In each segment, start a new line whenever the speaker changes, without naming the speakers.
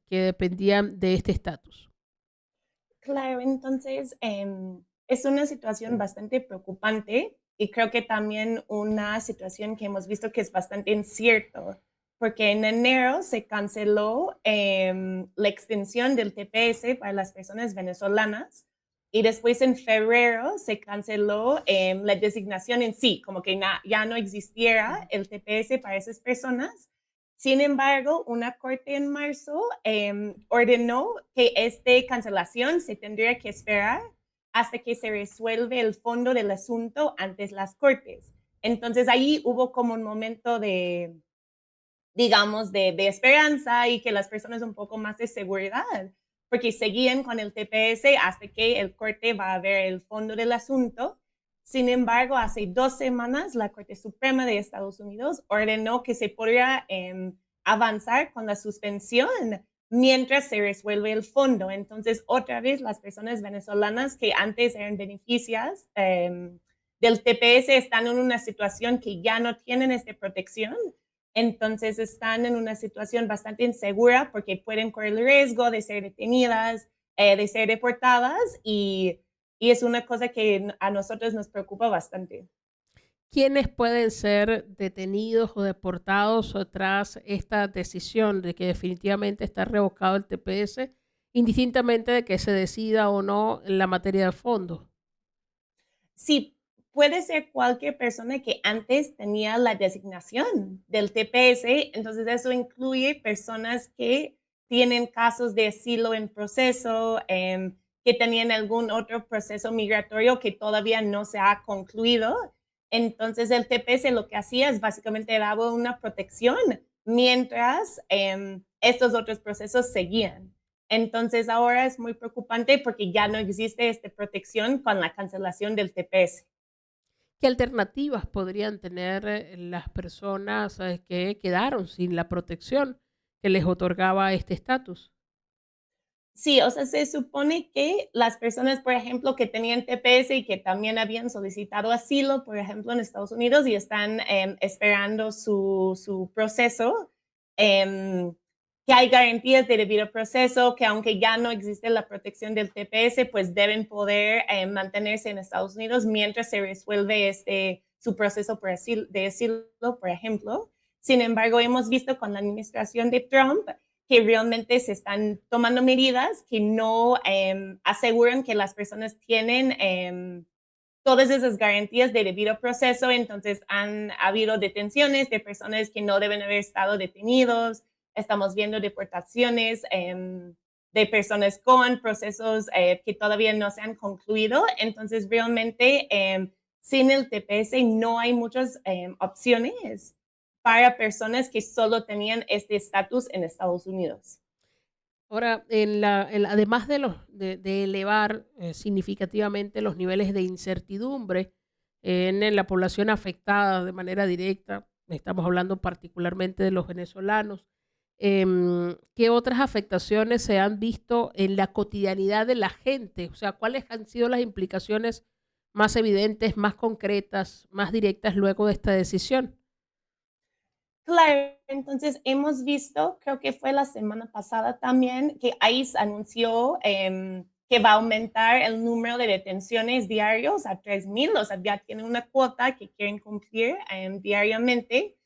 que dependían de este estatus.
Claro, entonces es una situación bastante preocupante y creo que también una situación que hemos visto que es bastante incierto, porque en enero se canceló la extensión del TPS para las personas venezolanas y después en febrero se canceló la designación en sí, como que ya no existiera el TPS para esas personas. Sin embargo, una corte en marzo ordenó que esta cancelación se tendría que esperar hasta que se resuelve el fondo del asunto ante las cortes. Entonces ahí hubo como un momento de, digamos, de esperanza y que las personas un poco más de seguridad, porque seguían con el TPS hasta que el corte va a ver el fondo del asunto. Sin embargo, hace 2 semanas la Corte Suprema de Estados Unidos ordenó que se podría avanzar con la suspensión mientras se resuelve el fondo. Entonces, otra vez, las personas venezolanas que antes eran beneficiarias del TPS están en una situación que ya no tienen esta protección, entonces están en una situación bastante insegura porque pueden correr el riesgo de ser detenidas, de ser deportadas y es una cosa que a nosotros nos preocupa bastante.
¿Quiénes pueden ser detenidos o deportados tras esta decisión de que definitivamente está revocado el TPS, indistintamente de que se decida o no en la materia de fondo?
Sí, puede ser cualquier persona que antes tenía la designación del TPS, entonces eso incluye personas que tienen casos de asilo en proceso, que tenían algún otro proceso migratorio que todavía no se ha concluido. Entonces el TPS lo que hacía es básicamente daba una protección mientras estos otros procesos seguían. Entonces ahora es muy preocupante porque ya no existe esta protección con la cancelación del TPS.
¿Qué alternativas podrían tener las personas que quedaron sin la protección que les otorgaba este estatus?
Sí, o sea, se supone que las personas, por ejemplo, que tenían TPS y que también habían solicitado asilo, por ejemplo, en Estados Unidos y están esperando su proceso, em, que hay garantías de debido proceso, que aunque ya no existe la protección del TPS, pues deben poder mantenerse en Estados Unidos mientras se resuelve su proceso de asilo, por ejemplo. Sin embargo, hemos visto con la administración de Trump que realmente se están tomando medidas que no aseguran que las personas tienen todas esas garantías de debido proceso. Entonces han habido detenciones de personas que no deben haber estado detenidos. Estamos viendo deportaciones de personas con procesos que todavía no se han concluido. Entonces realmente sin el TPS no hay muchas opciones para personas que solo tenían este estatus en Estados Unidos.
Ahora, además de elevar significativamente los niveles de incertidumbre en la población afectada de manera directa, estamos hablando particularmente de los venezolanos, ¿qué otras afectaciones se han visto en la cotidianidad de la gente? O sea, ¿cuáles han sido las implicaciones más evidentes, más concretas, más directas luego de esta decisión?
Claro, entonces hemos visto, creo que fue la semana pasada también, que ICE anunció que va a aumentar el número de detenciones diarios a 3,000, o sea, ya tienen una cuota que quieren cumplir diariamente.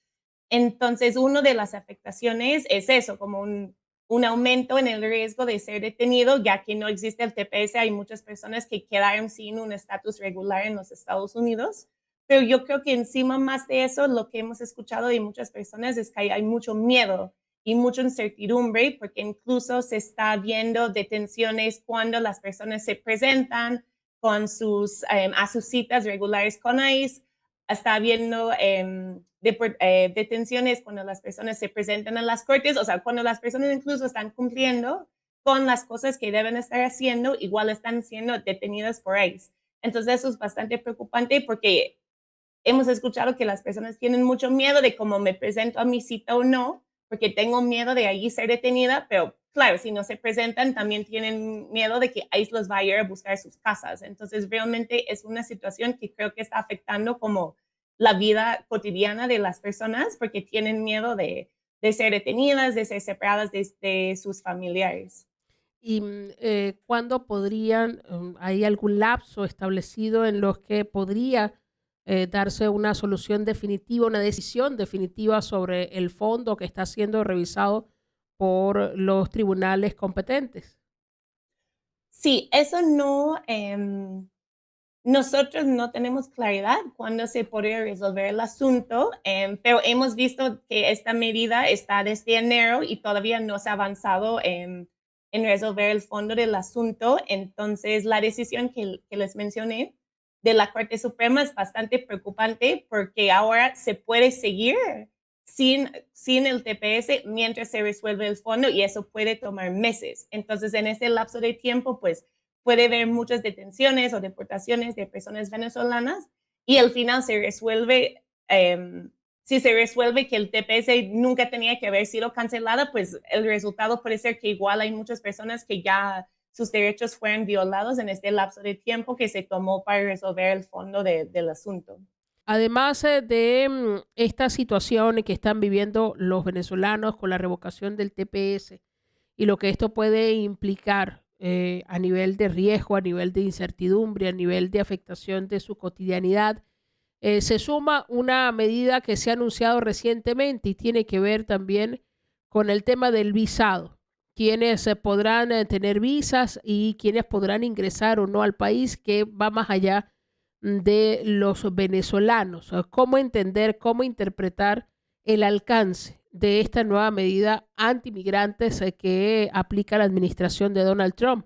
Entonces, una de las afectaciones es eso, como un aumento en el riesgo de ser detenido, ya que no existe el TPS, hay muchas personas que quedaron sin un estatus regular en los Estados Unidos. Pero yo creo que encima más de eso, lo que hemos escuchado de muchas personas es que hay mucho miedo y mucha incertidumbre, porque incluso se está viendo detenciones cuando las personas se presentan a sus citas regulares con ICE, está habiendo detenciones cuando las personas se presentan a las cortes, o sea, cuando las personas incluso están cumpliendo con las cosas que deben estar haciendo, igual están siendo detenidas por ICE. Entonces eso es bastante preocupante porque hemos escuchado que las personas tienen mucho miedo de cómo me presento a mi cita o no, porque tengo miedo de allí ser detenida, pero claro, si no se presentan, también tienen miedo de que ICE los va a ir a buscar sus casas. Entonces, realmente es una situación que creo que está afectando como la vida cotidiana de las personas porque tienen miedo de ser detenidas, de ser separadas de sus familiares.
¿Y cuándo podrían, hay algún lapso establecido en los que podría darse una solución definitiva, una decisión definitiva sobre el fondo que está siendo revisado por los tribunales competentes?
Sí, eso no, nosotros no tenemos claridad cuándo se podría resolver el asunto, pero hemos visto que esta medida está desde enero y todavía no se ha avanzado en resolver el fondo del asunto. Entonces, la decisión que les mencioné de la Corte Suprema es bastante preocupante porque ahora se puede seguir sin el TPS mientras se resuelve el fondo y eso puede tomar meses. Entonces, en ese lapso de tiempo, pues puede haber muchas detenciones o deportaciones de personas venezolanas y al final se resuelve, si se resuelve que el TPS nunca tenía que haber sido cancelada, pues el resultado puede ser que igual hay muchas personas que ya sus derechos fueron violados en este lapso de tiempo que se tomó para resolver el fondo del asunto.
Además de esta situación que están viviendo los venezolanos con la revocación del TPS y lo que esto puede implicar a nivel de riesgo, a nivel de incertidumbre, a nivel de afectación de su cotidianidad, se suma una medida que se ha anunciado recientemente y tiene que ver también con el tema del visado. Quienes podrán tener visas y quienes podrán ingresar o no al país, que va más allá de los venezolanos. ¿Cómo entender, cómo interpretar el alcance de esta nueva medida antimigrantes que aplica la administración de Donald Trump?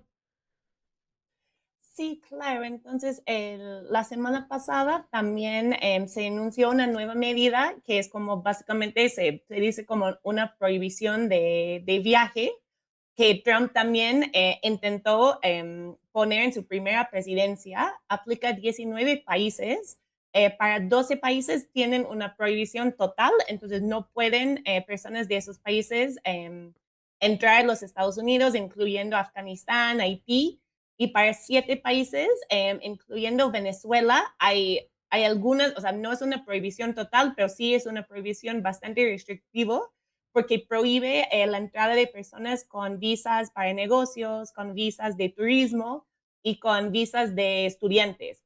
Sí, claro. Entonces, la semana pasada también se anunció una nueva medida que es como básicamente se dice como una prohibición de viaje que Trump también intentó poner en su primera presidencia. Aplica a 19 países. Para 12 países tienen una prohibición total, entonces no pueden personas de esos países entrar a los Estados Unidos, incluyendo Afganistán, Haití. Y para 7 países, incluyendo Venezuela, hay algunas, o sea, no es una prohibición total, pero sí es una prohibición bastante restrictiva porque prohíbe la entrada de personas con visas para negocios, con visas de turismo y con visas de estudiantes.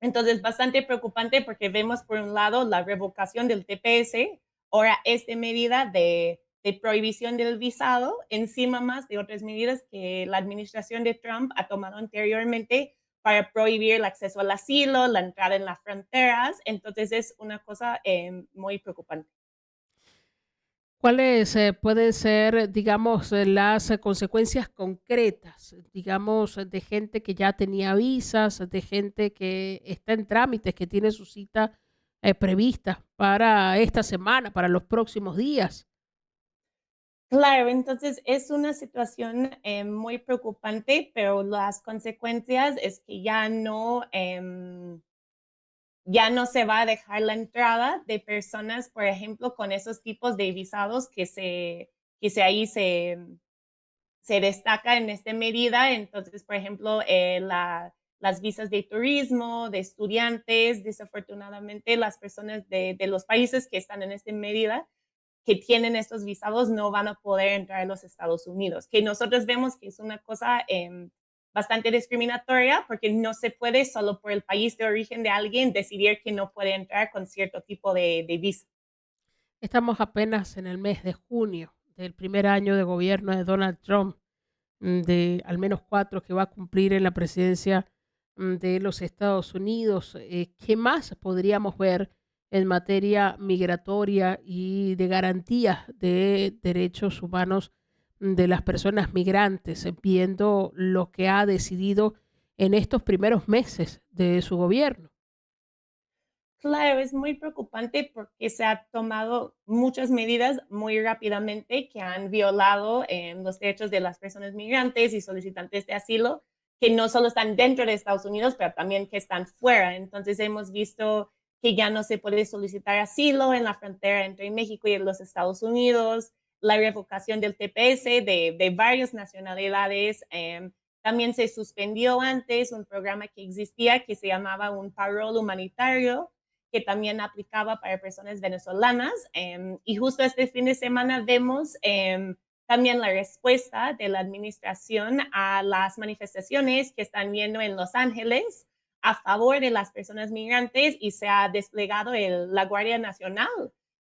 Entonces, bastante preocupante porque vemos por un lado la revocación del TPS, ahora esta medida de prohibición del visado, encima más de otras medidas que la administración de Trump ha tomado anteriormente para prohibir el acceso al asilo, la entrada en las fronteras. Entonces, es una cosa muy preocupante.
¿Cuáles pueden ser, digamos, las consecuencias concretas, digamos, de gente que ya tenía visas, de gente que está en trámites, que tiene su cita prevista para esta semana, para los próximos días?
Claro, entonces es una situación muy preocupante, pero las consecuencias es que ya no se va a dejar la entrada de personas, por ejemplo, con esos tipos de visados que ahí se destaca en esta medida. Entonces, por ejemplo, las visas de turismo, de estudiantes, desafortunadamente las personas de los países que están en esta medida que tienen estos visados no van a poder entrar a los Estados Unidos, que nosotros vemos que es una cosa bastante discriminatoria porque no se puede solo por el país de origen de alguien decidir que no puede entrar con cierto tipo de visa.
Estamos apenas en el mes de junio del primer año de gobierno de Donald Trump, de al menos 4 que va a cumplir en la presidencia de los Estados Unidos. ¿Qué más podríamos ver en materia migratoria y de garantía de derechos humanos de las personas migrantes, viendo lo que ha decidido en estos primeros meses de su gobierno?
Claro, es muy preocupante porque se ha tomado muchas medidas muy rápidamente que han violado los derechos de las personas migrantes y solicitantes de asilo, que no solo están dentro de Estados Unidos, pero también que están fuera. Entonces hemos visto que ya no se puede solicitar asilo en la frontera entre México y los Estados Unidos, la revocación del TPS de varias nacionalidades. También se suspendió antes un programa que existía que se llamaba un parol humanitario que también aplicaba para personas venezolanas. Y justo este fin de semana vemos también la respuesta de la administración a las manifestaciones que están viendo en Los Ángeles a favor de las personas migrantes y se ha desplegado la Guardia Nacional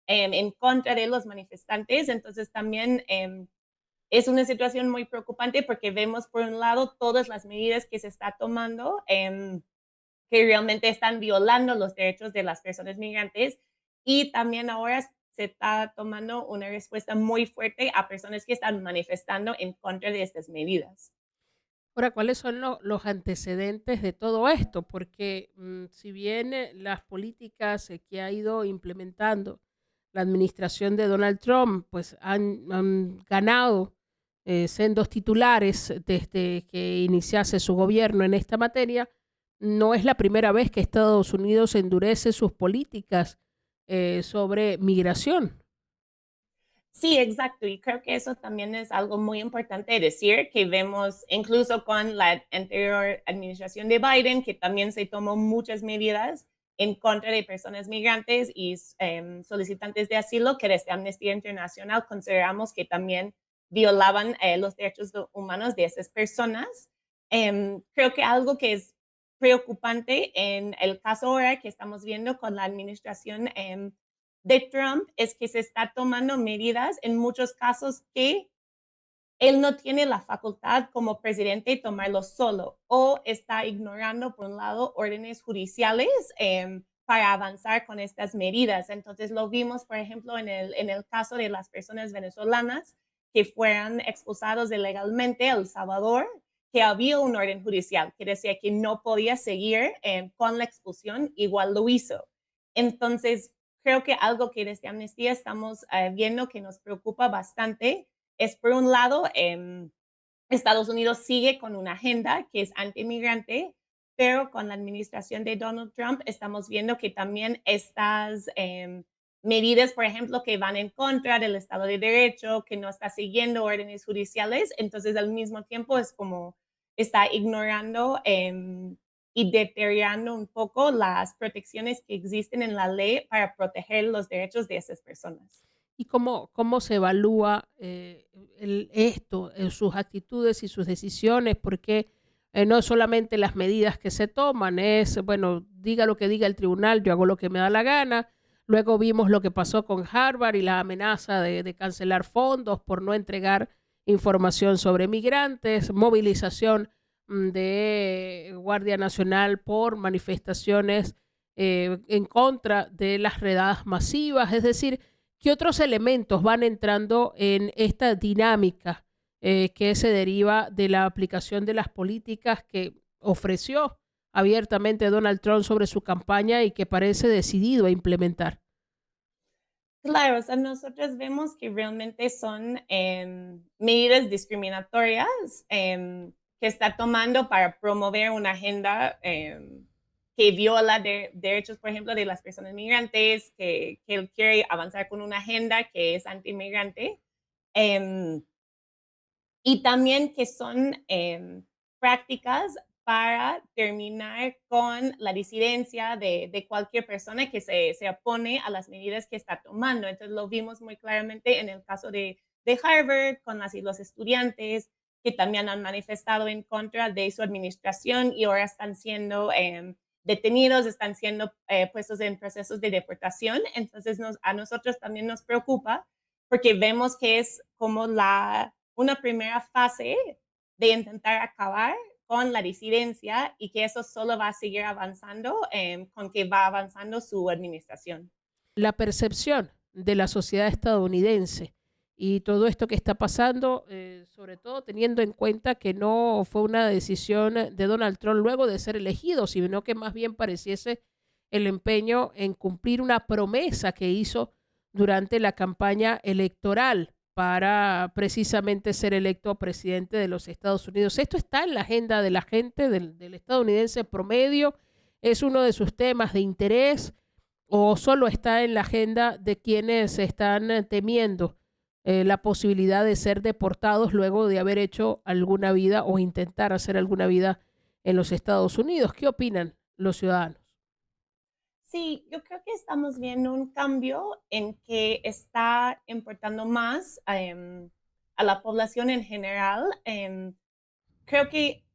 en contra de los manifestantes. Entonces también es una situación muy preocupante porque vemos por un lado todas las medidas que se está tomando que realmente están violando los derechos de las personas migrantes y también ahora se está tomando una respuesta muy fuerte a personas que están manifestando en contra de estas medidas.
Ahora, ¿cuáles son los antecedentes de todo esto? Porque si bien las políticas que ha ido implementando la administración de Donald Trump, pues han ganado sendos titulares desde que iniciase su gobierno en esta materia, no es la primera vez que Estados Unidos endurece sus políticas sobre migración.
Sí, exacto. Y creo que eso también es algo muy importante decir, que vemos incluso con la anterior administración de Biden, que también se tomó muchas medidas en contra de personas migrantes y solicitantes de asilo, que desde Amnistía Internacional consideramos que también violaban los derechos humanos de esas personas. Creo que algo que es preocupante en el caso ahora que estamos viendo con la administración de Trump es que se está tomando medidas en muchos casos que él no tiene la facultad como presidente de tomarlo solo o está ignorando, por un lado, órdenes judiciales para avanzar con estas medidas. Entonces lo vimos, por ejemplo, en el caso de las personas venezolanas que fueron expulsados ilegalmente a El Salvador, que había un orden judicial que decía que no podía seguir con la expulsión, igual lo hizo. Entonces, creo que algo que desde Amnistía estamos viendo que nos preocupa bastante es, por un lado, Estados Unidos sigue con una agenda que es antimigrante, pero con la administración de Donald Trump estamos viendo que también estas medidas, por ejemplo, que van en contra del Estado de Derecho, que no está siguiendo órdenes judiciales, entonces al mismo tiempo es como está ignorando y deteriorando un poco las protecciones que existen en la ley para proteger los derechos de esas personas.
¿Y cómo se evalúa esto, sus actitudes y sus decisiones? Porque no solamente las medidas que se toman, es, bueno, diga lo que diga el tribunal, yo hago lo que me da la gana. Luego vimos lo que pasó con Harvard y la amenaza de cancelar fondos por no entregar información sobre migrantes, movilización de Guardia Nacional por manifestaciones en contra de las redadas masivas. Es decir, ¿qué otros elementos van entrando en esta dinámica que se deriva de la aplicación de las políticas que ofreció abiertamente Donald Trump sobre su campaña y que parece decidido a implementar?
Claro, o sea, nosotros vemos que realmente son medidas discriminatorias que está tomando para promover una agenda que viola derechos, por ejemplo, de las personas migrantes, que él quiere avanzar con una agenda que es antimigrante. em, y también que son prácticas para terminar con la disidencia de cualquier persona que se opone a las medidas que está tomando. Entonces lo vimos muy claramente en el caso de Harvard con los estudiantes que también han manifestado en contra de su administración y ahora están siendo detenidos, están siendo puestos en procesos de deportación. Entonces a nosotros también nos preocupa porque vemos que es como una primera fase de intentar acabar con la disidencia y que eso solo va a seguir avanzando con que va avanzando su administración.
La percepción de la sociedad estadounidense y todo esto que está pasando, sobre todo teniendo en cuenta que no fue una decisión de Donald Trump luego de ser elegido, sino que más bien pareciese el empeño en cumplir una promesa que hizo durante la campaña electoral para precisamente ser electo presidente de los Estados Unidos. Esto está en la agenda de la gente, del estadounidense promedio, es uno de sus temas de interés o solo está en la agenda de quienes están temiendo la posibilidad de ser deportados luego de haber hecho alguna vida o intentar hacer alguna vida en los Estados Unidos. ¿Qué opinan los ciudadanos?
Sí, yo creo que estamos viendo un cambio en que está importando más a la población en general. Creo que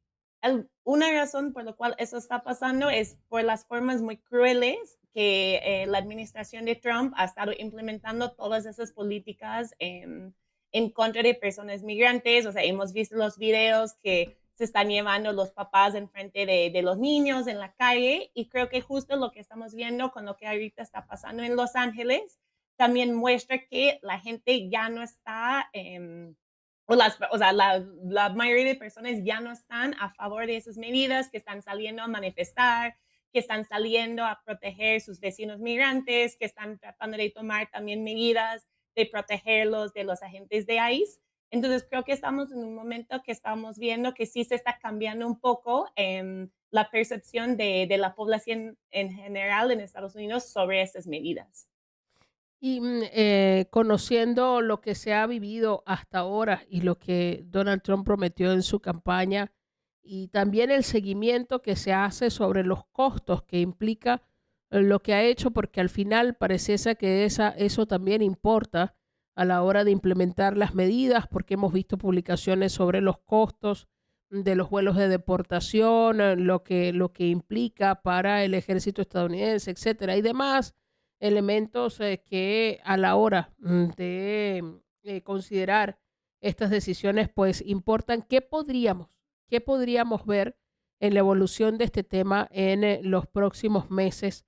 una razón por la cual eso está pasando es por las formas muy crueles que la administración de Trump ha estado implementando todas esas políticas en contra de personas migrantes. O sea, hemos visto los videos que se están llevando los papás enfrente de los niños en la calle y creo que justo lo que estamos viendo con lo que ahorita está pasando en Los Ángeles también muestra que la gente ya no está... o sea, la mayoría de personas ya no están a favor de esas medidas, que están saliendo a manifestar, que están saliendo a proteger sus vecinos migrantes, que están tratando de tomar también medidas de protegerlos de los agentes de ICE. Entonces creo que estamos en un momento que estamos viendo que sí se está cambiando un poco la percepción de la población en general en Estados Unidos sobre estas medidas.
Y conociendo lo que se ha vivido hasta ahora y lo que Donald Trump prometió en su campaña y también el seguimiento que se hace sobre los costos que implica lo que ha hecho, porque al final pareciese que eso también importa a la hora de implementar las medidas, porque hemos visto publicaciones sobre los costos de los vuelos de deportación, lo que implica para el ejército estadounidense, etcétera, y demás elementos que a la hora de considerar estas decisiones, pues importan. ¿Qué podríamos ver en la evolución de este tema en los próximos meses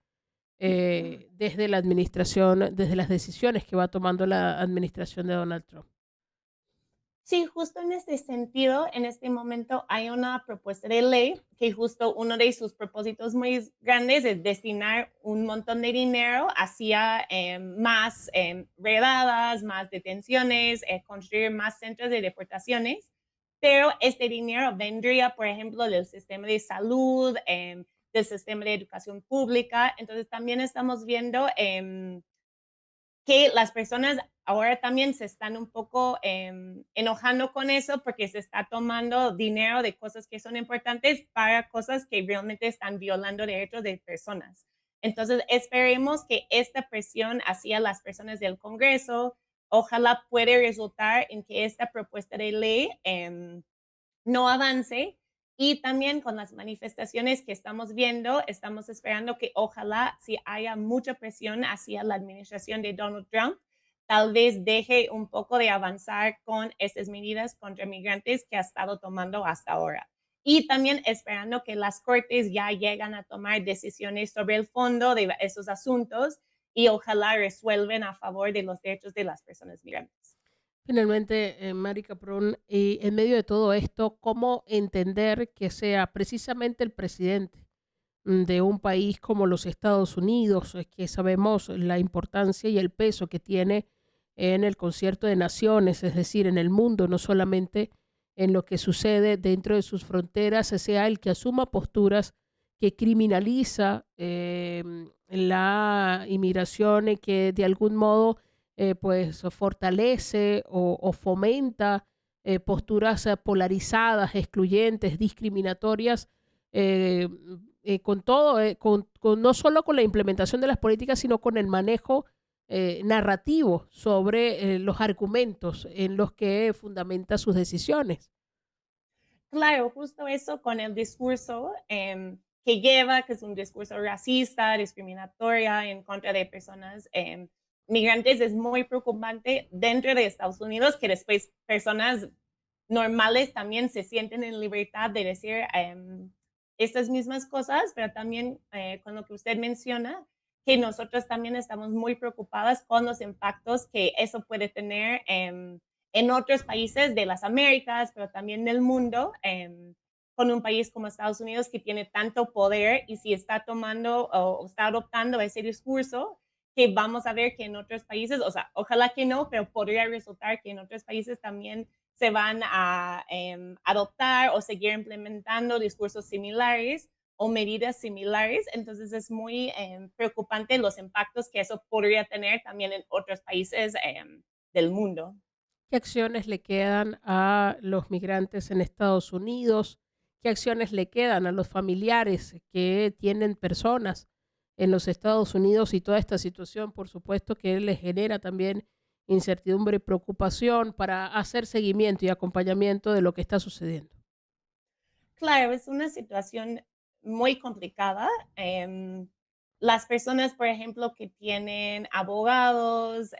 desde la administración, desde las decisiones que va tomando la administración de Donald Trump?
Sí, justo en este sentido, en este momento hay una propuesta de ley que justo uno de sus propósitos muy grandes es destinar un montón de dinero hacia más redadas, más detenciones, construir más centros de deportaciones, pero este dinero vendría, por ejemplo, del sistema de salud, del sistema de educación pública. Entonces también estamos viendo que las personas ahora también se están un poco enojando con eso porque se está tomando dinero de cosas que son importantes para cosas que realmente están violando derechos de personas. Entonces, esperemos que esta presión hacia las personas del Congreso, ojalá puede resultar en que esta propuesta de ley no avance. Y también con las manifestaciones que estamos viendo, estamos esperando que ojalá si haya mucha presión hacia la administración de Donald Trump, tal vez deje un poco de avanzar con estas medidas contra migrantes que ha estado tomando hasta ahora. Y también esperando que las cortes ya llegan a tomar decisiones sobre el fondo de esos asuntos y ojalá resuelven a favor de los derechos de las personas migrantes.
Finalmente, Mari Caprón, y en medio de todo esto, ¿cómo entender que sea precisamente el presidente de un país como los Estados Unidos, que sabemos la importancia y el peso que tiene en el concierto de naciones, es decir, en el mundo, no solamente en lo que sucede dentro de sus fronteras, sea el que asuma posturas que criminaliza la inmigración y que de algún modo pues fortalece o fomenta posturas polarizadas, excluyentes, discriminatorias, eh, con todo, no solo con la implementación de las políticas, sino con el manejo narrativo sobre los argumentos en los que fundamenta sus decisiones.
Claro, justo eso con el discurso que lleva, que es un discurso racista, discriminatoria en contra de personas migrantes, es muy preocupante dentro de Estados Unidos, que después personas normales también se sienten en libertad de decir estas mismas cosas, pero también con lo que usted menciona, que nosotros también estamos muy preocupadas con los impactos que eso puede tener en otros países de las Américas, pero también del mundo, con un país como Estados Unidos que tiene tanto poder y si está tomando o está adoptando ese discurso, que vamos a ver que en otros países, o sea, ojalá que no, pero podría resultar que en otros países también se van a adoptar o seguir implementando discursos similares o medidas similares. Entonces es muy preocupante los impactos que eso podría tener también en otros países del mundo.
¿Qué acciones le quedan a los migrantes en Estados Unidos? ¿Qué acciones le quedan a los familiares que tienen personas en los Estados Unidos y toda esta situación, por supuesto, que les genera también incertidumbre y preocupación para hacer seguimiento y acompañamiento de lo que está sucediendo.
Claro, es una situación muy complicada. Las personas, por ejemplo, que tienen abogados,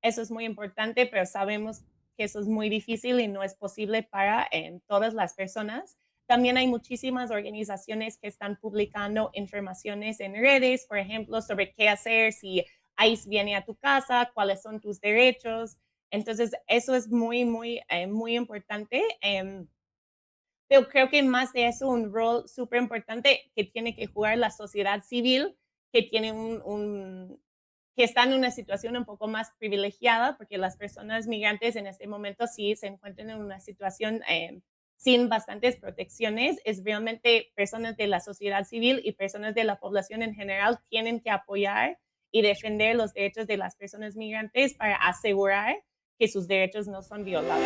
eso es muy importante, pero sabemos que eso es muy difícil y no es posible para todas las personas. También hay muchísimas organizaciones que están publicando informaciones en redes, por ejemplo, sobre qué hacer si ICE viene a tu casa, cuáles son tus derechos. Entonces, eso es muy importante. Pero creo que más de eso, un rol súper importante que tiene que jugar la sociedad civil, que tiene que está en una situación un poco más privilegiada, porque las personas migrantes en este momento sí se encuentran en una situación sin bastantes protecciones. Es realmente personas de la sociedad civil y personas de la población en general tienen que apoyar y defender los derechos de las personas migrantes para asegurar que sus derechos no son violados.